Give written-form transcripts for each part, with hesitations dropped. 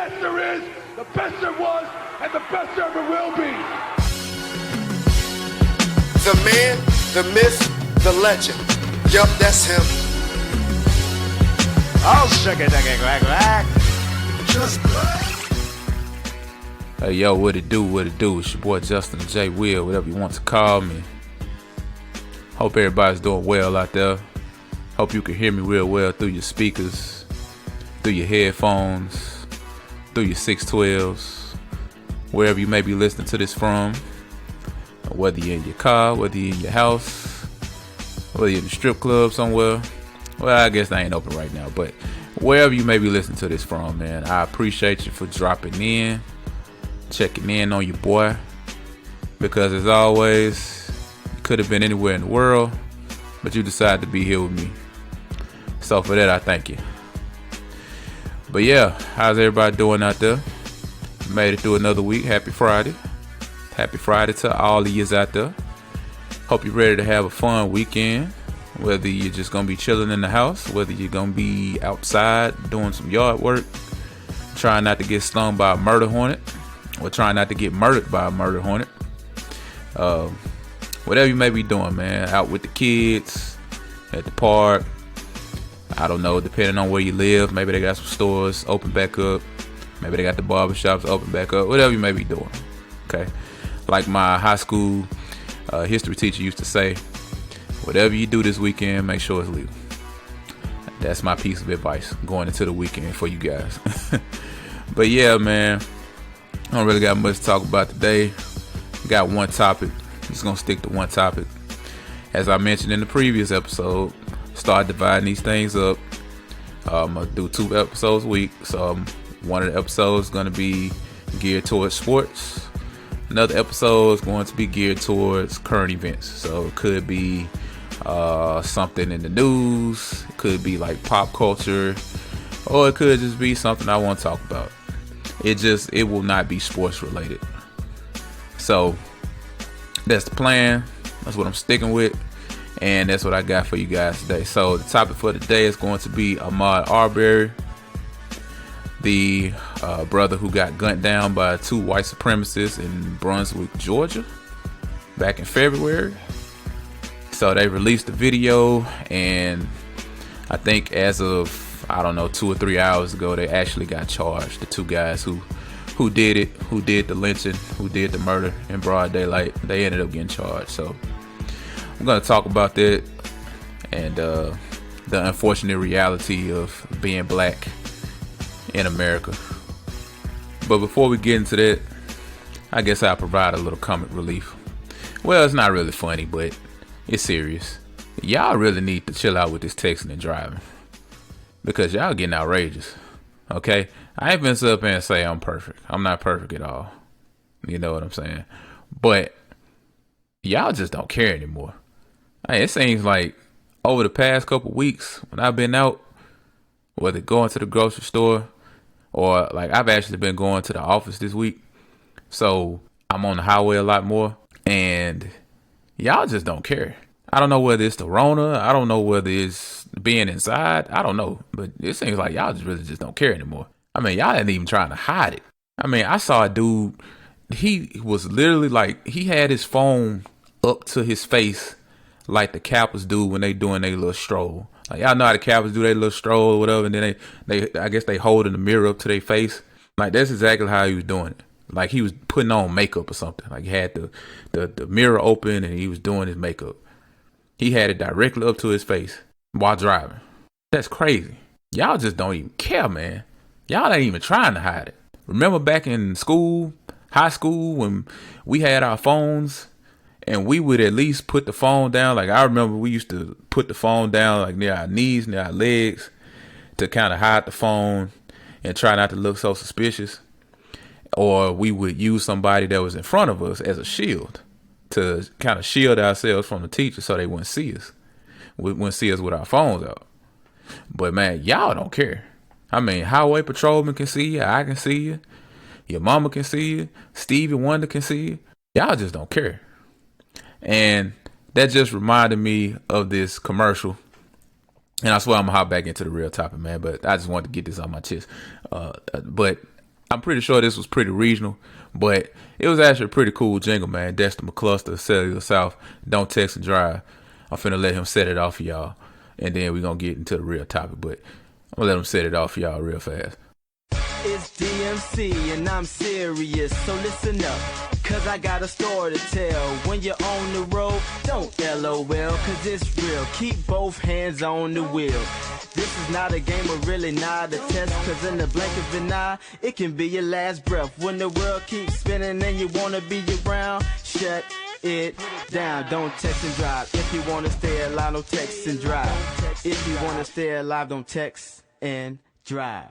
best there is, the best there was, and the best there ever will be. The man, the myth, the legend. Yup, that's him. Oh, sugar ducky quack quack. Just black. Hey, yo, what it do, what it do? It's your boy Justin J. Will, whatever you want to call me. Hope everybody's doing well out there. Hope you can hear me real well through your speakers, through your headphones, through your 612s, wherever you may be listening to this from. Whether you're in your car, whether you're in your house, whether you're in the strip club somewhere. Well, I guess they ain't open right now, but wherever you may be listening to this from, man, I appreciate you for dropping in, checking in on your boy, because as always, you could have been anywhere in the world, but you decided to be here with me. So for that, I thank you. But yeah, how's everybody doing out there? Made it through another week. Happy Friday. Happy Friday to all of yous out there. Hope you're ready to have a fun weekend. Whether you're just going to be chilling in the house, whether you're going to be outside doing some yard work, trying not to get stung by a murder hornet, or trying not to get murdered by a murder hornet. Whatever you may be doing, man. Out with the kids, at the park. I don't know, depending on where you live. Maybe they got some stores open back up. Maybe they got the barbershops open back up. Whatever you may be doing. Okay. Like my high school history teacher used to say, whatever you do this weekend, make sure it's legal. That's my piece of advice going into the weekend for you guys. But yeah, man, I don't really got much to talk about today. Got one topic. Just gonna stick to one topic. As I mentioned in the previous episode, start dividing these things up. I'm gonna do 2 episodes a week. So one of the episodes is gonna be geared towards sports. Another episode is going to be geared towards current events. So it could be something in the news. It could be like pop culture. Or it could just be something I want to talk about. It will not be sports related. So that's the plan. That's what I'm sticking with. And that's what I got for you guys today. So the topic for today is going to be Ahmaud Arbery, the brother who got gunned down by 2 white supremacists in Brunswick, Georgia, back in February. So they released the video, and I think as of, I don't know, 2 or 3 hours ago, they actually got charged. The 2 guys who did it, who did the lynching, who did the murder in broad daylight, they ended up getting charged. So I'm going to talk about that and the unfortunate reality of being black in America. But before we get into that, I guess I'll provide a little comic relief. Well, it's not really funny, but it's serious. Y'all really need to chill out with this texting and driving, because y'all getting outrageous. Okay, I ain't been sit up and say I'm perfect. I'm not perfect at all. You know what I'm saying? But y'all just don't care anymore. It seems like over the past couple weeks when I've been out, whether going to the grocery store or like I've actually been going to the office this week, so I'm on the highway a lot more, and y'all just don't care. I don't know whether it's the Rona. I don't know whether it's being inside. I don't know. But it seems like y'all just really just don't care anymore. I mean, y'all ain't even trying to hide it. I mean, I saw a dude. He was literally like, he had his phone up to his face like the Kappas do when they doing their little stroll. Like, y'all know how the Kappas do their little stroll or whatever. And then they I guess they holding the mirror up to their face. Like, that's exactly how he was doing it. Like, he was putting on makeup or something. Like, he had the mirror open and he was doing his makeup. He had it directly up to his face while driving. That's crazy. Y'all just don't even care, man. Y'all ain't even trying to hide it. Remember back in school, high school, when we had our phones and we would at least put the phone down? Like, I remember we used to put the phone down like near our knees, near our legs, to kind of hide the phone and try not to look so suspicious. Or we would use somebody that was in front of us as a shield to kind of shield ourselves from the teacher so they wouldn't see us. Wouldn't see us with our phones out. But man, y'all don't care. I mean, highway patrolman can see you. I can see you. Your mama can see you. Stevie Wonder can see you. Y'all just don't care. And that just reminded me of this commercial. And I swear I'm going to hop back into the real topic, man. But I just wanted to get this on my chest. But I'm pretty sure this was pretty regional, but it was actually a pretty cool jingle, man. Dexter McCluster, Cellular South, Don't Text and Drive. I'm finna let him set it off for y'all, and then we're gonna get into the real topic, but I'm gonna let him set it off for y'all real fast. It's DMC and I'm serious, so listen up, cause I got a story to tell. When you're on the road, don't LOL, cause it's real. Keep both hands on the wheel. This is not a game or really not a test, cause in the blink of an eye, it can be your last breath. When the world keeps spinning and you wanna be around, shut it down. Don't text and drive. If you wanna stay alive, don't text and drive. If you wanna stay alive, don't text and drive.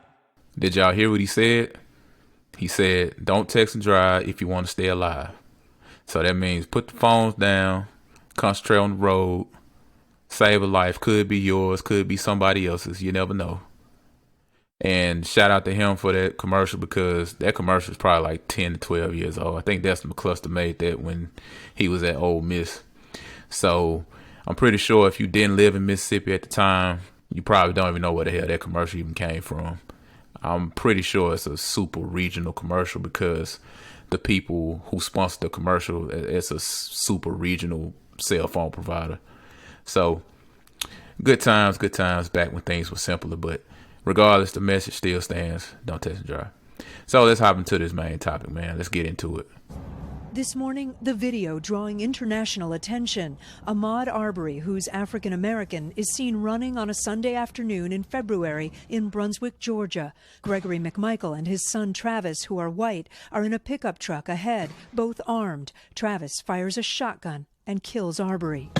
Did y'all hear what he said? He said, don't text and drive if you want to stay alive. So that means put the phones down, concentrate on the road, save a life. Could be yours, could be somebody else's. You never know. And shout out to him for that commercial, because that commercial is probably like 10 to 12 years old. I think Dexter McCluster made that when he was at Ole Miss. So I'm pretty sure if you didn't live in Mississippi at the time, you probably don't even know where the hell that commercial even came from. I'm pretty sure it's a super regional commercial, because the people who sponsored the commercial, it's a super regional cell phone provider. So good times back when things were simpler. But regardless, the message still stands. Don't text and drive. So let's hop into this main topic, man. Let's get into it. This morning, the video drawing international attention. Ahmaud Arbery, who's African-American, is seen running on a Sunday afternoon in February in Brunswick, Georgia. Gregory McMichael and his son Travis, who are white, are in a pickup truck ahead, both armed. Travis fires a shotgun and kills Arbery.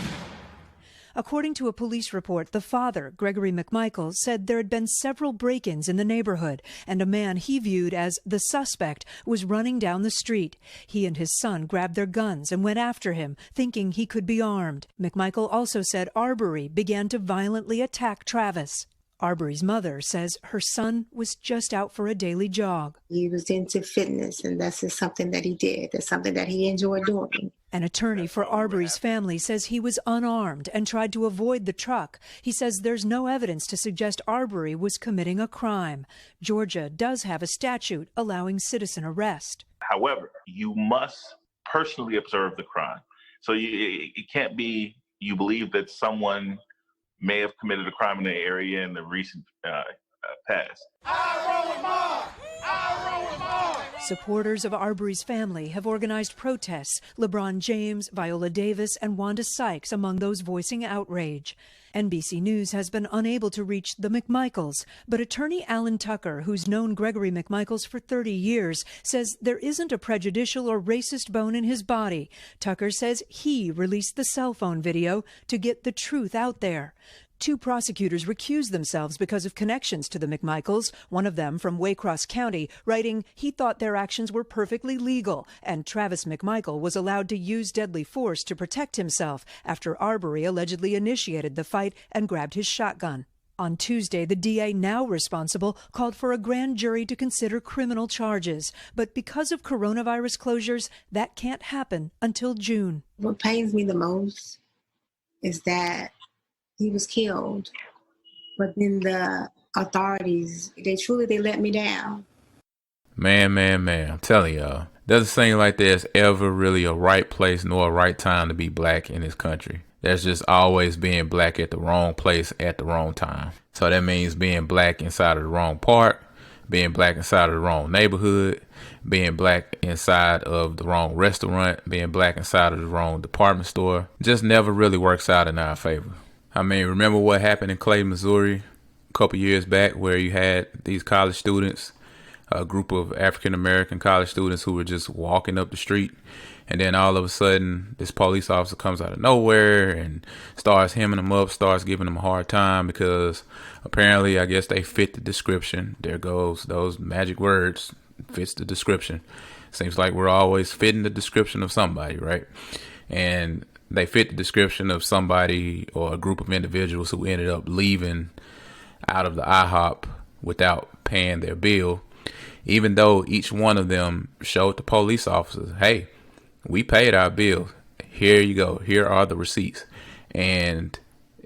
According to a police report, the father, Gregory McMichael, said there had been several break-ins in the neighborhood, and a man he viewed as the suspect was running down the street. He and his son grabbed their guns and went after him, thinking he could be armed. McMichael also said Arbery began to violently attack Travis. Arbery's mother says her son was just out for a daily jog. He was into fitness, and that's just something that he did. That's something that he enjoyed doing. An attorney for Arbery's family says he was unarmed and tried to avoid the truck. He says there's no evidence to suggest Arbery was committing a crime. Georgia does have a statute allowing citizen arrest. However, you must personally observe the crime. So it can't be you believe that someone may have committed a crime in the area in the recent past. Supporters of Arbery's family have organized protests. LeBron James, Viola Davis, and Wanda Sykes among those voicing outrage. NBC News has been unable to reach the McMichaels, but attorney Alan Tucker, who's known Gregory McMichaels for 30 years, says there isn't a prejudicial or racist bone in his body. Tucker says he released the cell phone video to get the truth out there. Two prosecutors recused themselves because of connections to the McMichaels, one of them from Waycross County, writing he thought their actions were perfectly legal, and Travis McMichael was allowed to use deadly force to protect himself after Arbery allegedly initiated the fight and grabbed his shotgun. On Tuesday, the DA, now responsible, called for a grand jury to consider criminal charges. But because of coronavirus closures, that can't happen until June. What pains me the most is that he was killed, but then the authorities, they let me down. Man, I'm telling y'all, doesn't seem like there's ever really a right place nor a right time to be black in this country. There's just always being black at the wrong place at the wrong time. So that means being black inside of the wrong park, being black inside of the wrong neighborhood, being black inside of the wrong restaurant, being black inside of the wrong department store. Just never really works out in our favor. I mean, remember what happened in Clayton, Missouri a couple years back, where you had these college students, a group of African-American college students who were just walking up the street. And then all of a sudden, this police officer comes out of nowhere and starts hemming them up, starts giving them a hard time because apparently, I guess they fit the description. There goes those magic words, fits the description. Seems like we're always fitting the description of somebody, right? And they fit the description of somebody or a group of individuals who ended up leaving out of the Ihop without paying their bill, even though each one of them showed the police officers, hey, we paid our bill. Here you go. Here are the receipts. And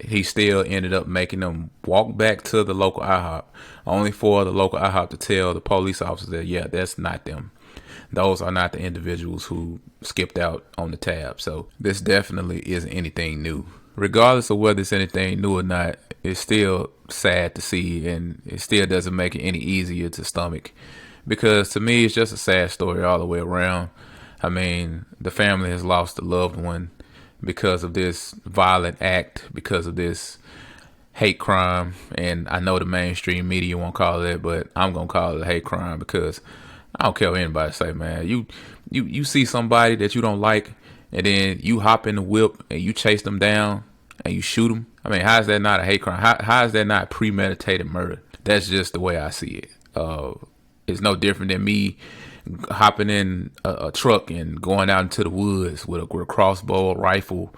he still ended up making them walk back to the local IHOP, only for the local IHOP to tell the police officers that, yeah, that's not them. Those are not the individuals who skipped out on the tab. So this definitely isn't anything new. Regardless of whether it's anything new or not, it's still sad to see, and it still doesn't make it any easier to stomach, because to me, it's just a sad story all the way around. I mean, the family has lost a loved one because of this violent act, because of this hate crime. And I know the mainstream media won't call it that, but I'm going to call it a hate crime, because I don't care what anybody say, man. You see somebody that you don't like, and then you hop in the whip and you chase them down and you shoot them. I mean, how is that not a hate crime? How is that not premeditated murder? That's just the way I see it. It's no different than me hopping in a truck and going out into the woods with a crossbow, a rifle,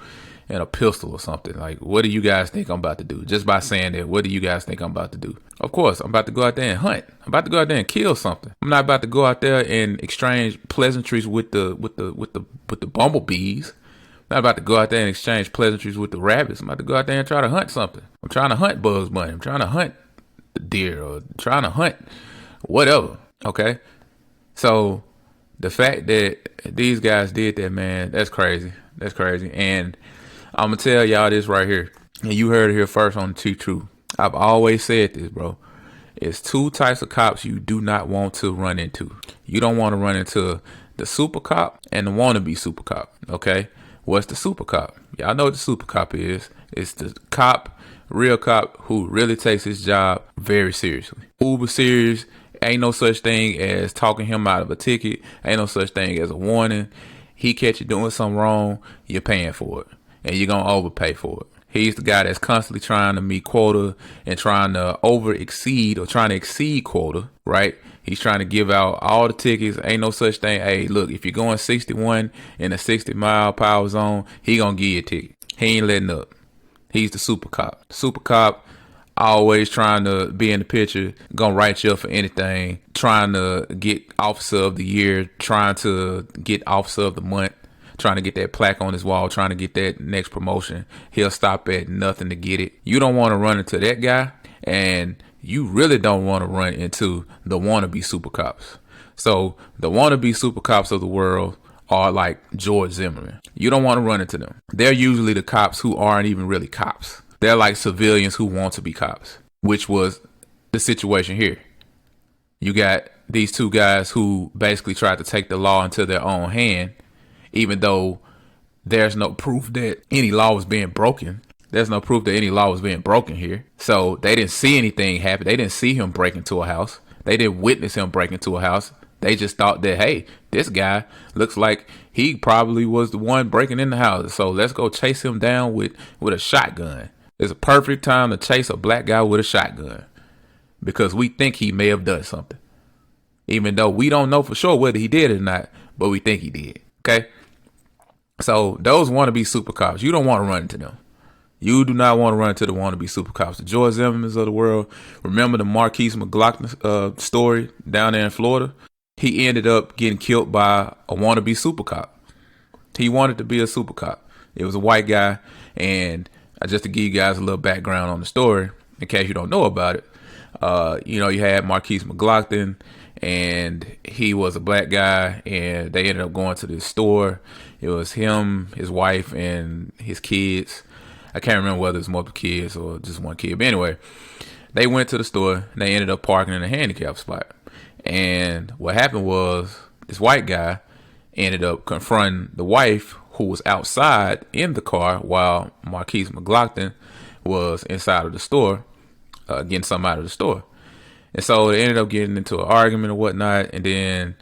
and a pistol or something. Like, what do you guys think I'm about to do? Just by saying that, what do you guys think I'm about to do? Of course, I'm about to go out there and hunt. I'm about to go out there and kill something. I'm not about to go out there and exchange pleasantries with the bumblebees. I'm not about to go out there and exchange pleasantries with the rabbits. I'm about to go out there and try to hunt something. I'm trying to hunt Bugs Bunny. I'm trying to hunt the deer, or trying to hunt whatever. Okay? So the fact that these guys did that, man, that's crazy. That's crazy. And I'm going to tell y'all this right here. And you heard it here first on the T-Truth. I've always said this, bro. It's two types of cops you do not want to run into. You don't want to run into the super cop and the wannabe super cop. Okay? What's the super cop? Y'all know what the super cop is. It's the cop, real cop, who really takes his job very seriously. Uber serious. Ain't no such thing as talking him out of a ticket. Ain't no such thing as a warning. He catch you doing something wrong, you're paying for it. And you're going to overpay for it. He's the guy that's constantly trying to meet quota and trying to exceed quota, right? He's trying to give out all the tickets. Ain't no such thing. Hey, look, if you're going 61 in a 60-mile-per-hour zone, he going to give you a ticket. He ain't letting up. He's the super cop. Super cop, always trying to be in the picture, gonna write you up for anything, trying to get officer of the year, trying to get officer of the month, trying to get that plaque on his wall, trying to get that next promotion. He'll stop at nothing to get it. You don't want to run into that guy, and you really don't want to run into the wannabe super cops. So the wannabe super cops of the world are like George Zimmerman. You don't want to run into them. They're usually the cops who aren't even really cops. They're like civilians who want to be cops, which was the situation here. You got these two guys who basically tried to take the law into their own hand, even though there's no proof that any law was being broken. There's no proof that any law was being broken here. So they didn't see anything happen. They didn't see him break into a house. They didn't witness him break into a house. They just thought that, hey, this guy looks like he probably was the one breaking in the house. So let's go chase him down with a shotgun. It's a perfect time to chase a black guy with a shotgun, because we think he may have done something, even though we don't know for sure whether he did or not, but we think he did. Okay. So those wannabe super cops, you don't want to run into them. You do not want to run into the wannabe super cops. The George Zimmermans of the world. Remember the Markeis McGlockton story down there in Florida? He ended up getting killed by a wannabe super cop. He wanted to be a super cop. It was a white guy, and just to give you guys a little background on the story, in case you don't know about it, you had Markeis McGlockton, and he was a black guy, and they ended up going to this store. It was him, his wife, and his kids. I can't remember whether it's multiple kids or just one kid. But anyway, they went to the store, and they ended up parking in a handicap spot. And what happened was this white guy ended up confronting the wife, who was outside in the car while Markeis McGlockton was inside of the store, getting something out of the store. And so they ended up getting into an argument or whatnot. And then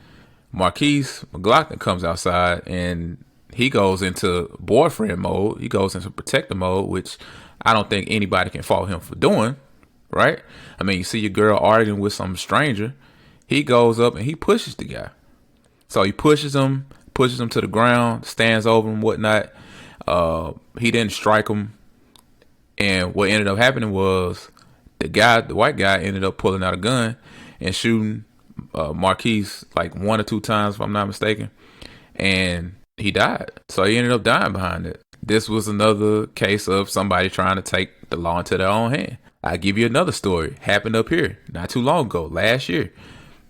Markeis McGlockton comes outside and he goes into boyfriend mode. He goes into protector mode, which I don't think anybody can fault him for doing, right? I mean, you see your girl arguing with some stranger. He goes up and he pushes the guy. So he pushes him to the ground, stands over him, whatnot. He didn't strike him. And what ended up happening was the white guy ended up pulling out a gun and shooting Markeis like 1 or 2 times, if I'm not mistaken. And he died. So he ended up dying behind it. this was another case of somebody trying to take the law into their own hand. I'll give you another story. Happened up here not too long ago, last year.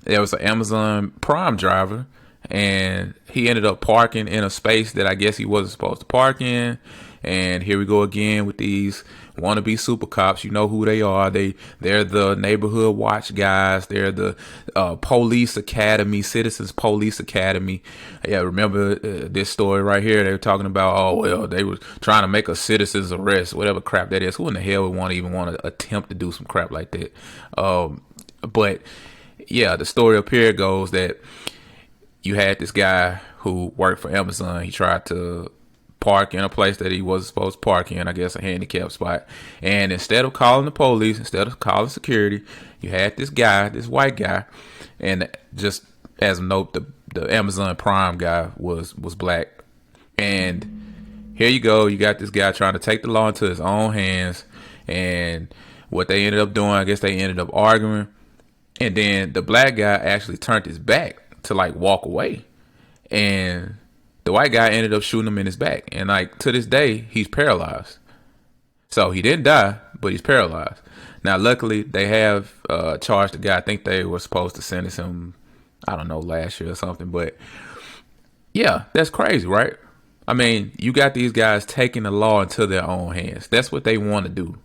There was an Amazon Prime driver, and he ended up parking in a space that I guess he wasn't supposed to park in. And here we go again with these wannabe super cops. You know who they are. They're the neighborhood watch guys. They're the police academy, citizens police academy. Yeah, remember this story right here? They were talking about, oh, well, they were trying to make a citizen's arrest, whatever crap that is. Who in the hell would even want to attempt to do some crap like that? But yeah, the story up here goes that you had this guy who worked for Amazon. He tried to park in a place that he wasn't supposed to park in, I guess a handicapped spot. And instead of calling the police, instead of calling security, you had this guy, this white guy. And just as a note, the Amazon Prime guy was black. And here you go, you got this guy trying to take the law into his own hands. And what they ended up doing, I guess they ended up arguing. And then the black guy actually turned his back to like walk away. And the white guy ended up shooting him in his back. And like to this day, he's paralyzed. So he didn't die, but he's paralyzed. Now, luckily, they have charged the guy. I think they were supposed to sentence him, I don't know, last year or something. But yeah, that's crazy, right? I mean, you got these guys taking the law into their own hands. That's what they want to do.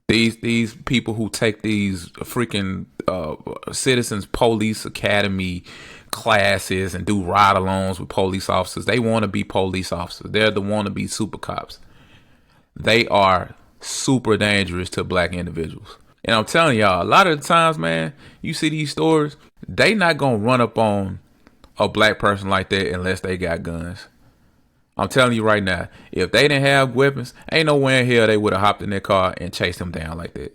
These people who take these freaking citizens police academy classes and do ride-alongs with police officers, they want to be police officers. They're the wannabe super cops. They are super dangerous to black individuals. And I'm telling y'all, a lot of the times, man, you see these stories, they not gonna run up on a black person like that unless they got guns. I'm telling you right now, if they didn't have weapons, ain't no way in hell they would have hopped in their car and chased him down like that.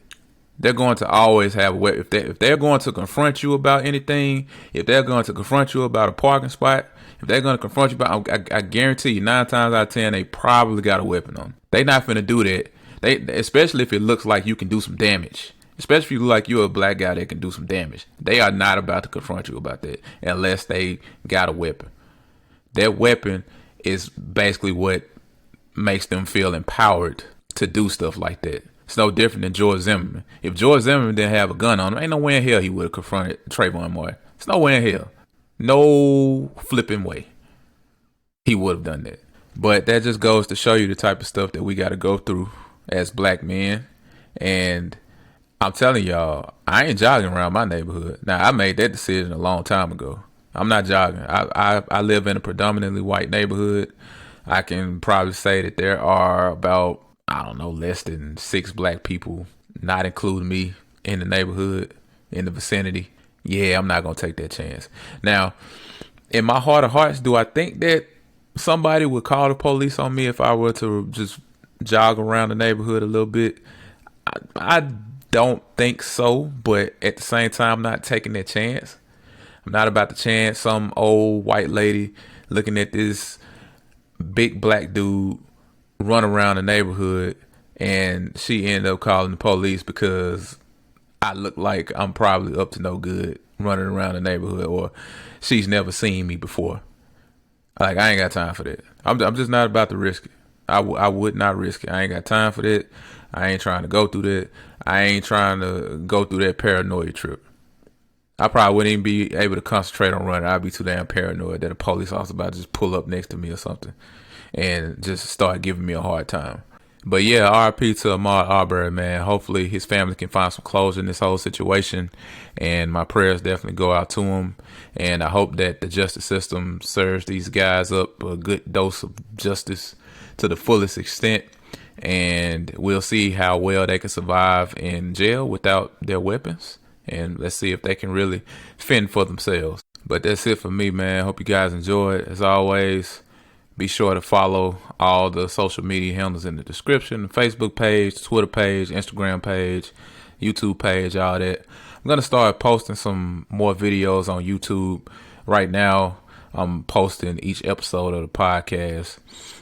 They're going to always have a weapon. If they're going to confront you about anything, if they're going to confront you about a parking spot, if they're going to confront you about, I guarantee you 9 times out of 10, they probably got a weapon on. They not finna do that. Especially if it looks like you can do some damage. Especially if you look like you're a black guy that can do some damage. They are not about to confront you about that unless they got a weapon. That weapon is basically what makes them feel empowered to do stuff like that. It's no different than George Zimmerman. If George Zimmerman didn't have a gun on him, ain't no way in hell he would have confronted Trayvon Martin. It's no way in hell. No flipping way he would have done that. But that just goes to show you the type of stuff that we got to go through as black men. And I'm telling y'all, I ain't jogging around my neighborhood. Now, I made that decision a long time ago. I'm not jogging. I live in a predominantly white neighborhood. I can probably say that there are about, I don't know, less than 6 black people, not including me, in the neighborhood, in the vicinity. Yeah, I'm not going to take that chance. Now, in my heart of hearts, do I think that somebody would call the police on me if I were to just jog around the neighborhood a little bit? I don't think so, but at the same time, I'm not taking that chance. I'm not about to chance some old white lady looking at this big black dude run around the neighborhood and she ended up calling the police because I look like I'm probably up to no good running around the neighborhood, or she's never seen me before. Like, I ain't got time for that. I'm just not about to risk it. I would not risk it. I ain't got time for that. I ain't trying to go through that. I ain't trying to go through that paranoia trip. I probably wouldn't even be able to concentrate on running. I'd be too damn paranoid that a police officer about to just pull up next to me or something and just start giving me a hard time. But yeah, RIP to Ahmaud Arbery, man. Hopefully his family can find some closure in this whole situation. And my prayers definitely go out to him. And I hope that the justice system serves these guys up a good dose of justice to the fullest extent. And we'll see how well they can survive in jail without their weapons. And let's see if they can really fend for themselves. But that's it for me, man. Hope you guys enjoyed. As always, be sure to follow all the social media handles in the description. The Facebook page, Twitter page, Instagram page, YouTube page, all that. I'm going to start posting some more videos on YouTube. Right now, I'm posting each episode of the podcast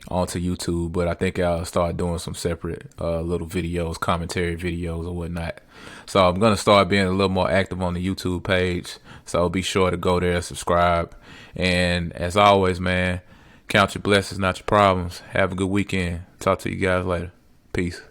onto YouTube, but I think I'll start doing some separate little videos, commentary videos or whatnot. So I'm going to start being a little more active on the YouTube page. So be sure to go there, subscribe. And as always, man, Count your blessings, not your problems. Have a good weekend. Talk to you guys later. Peace.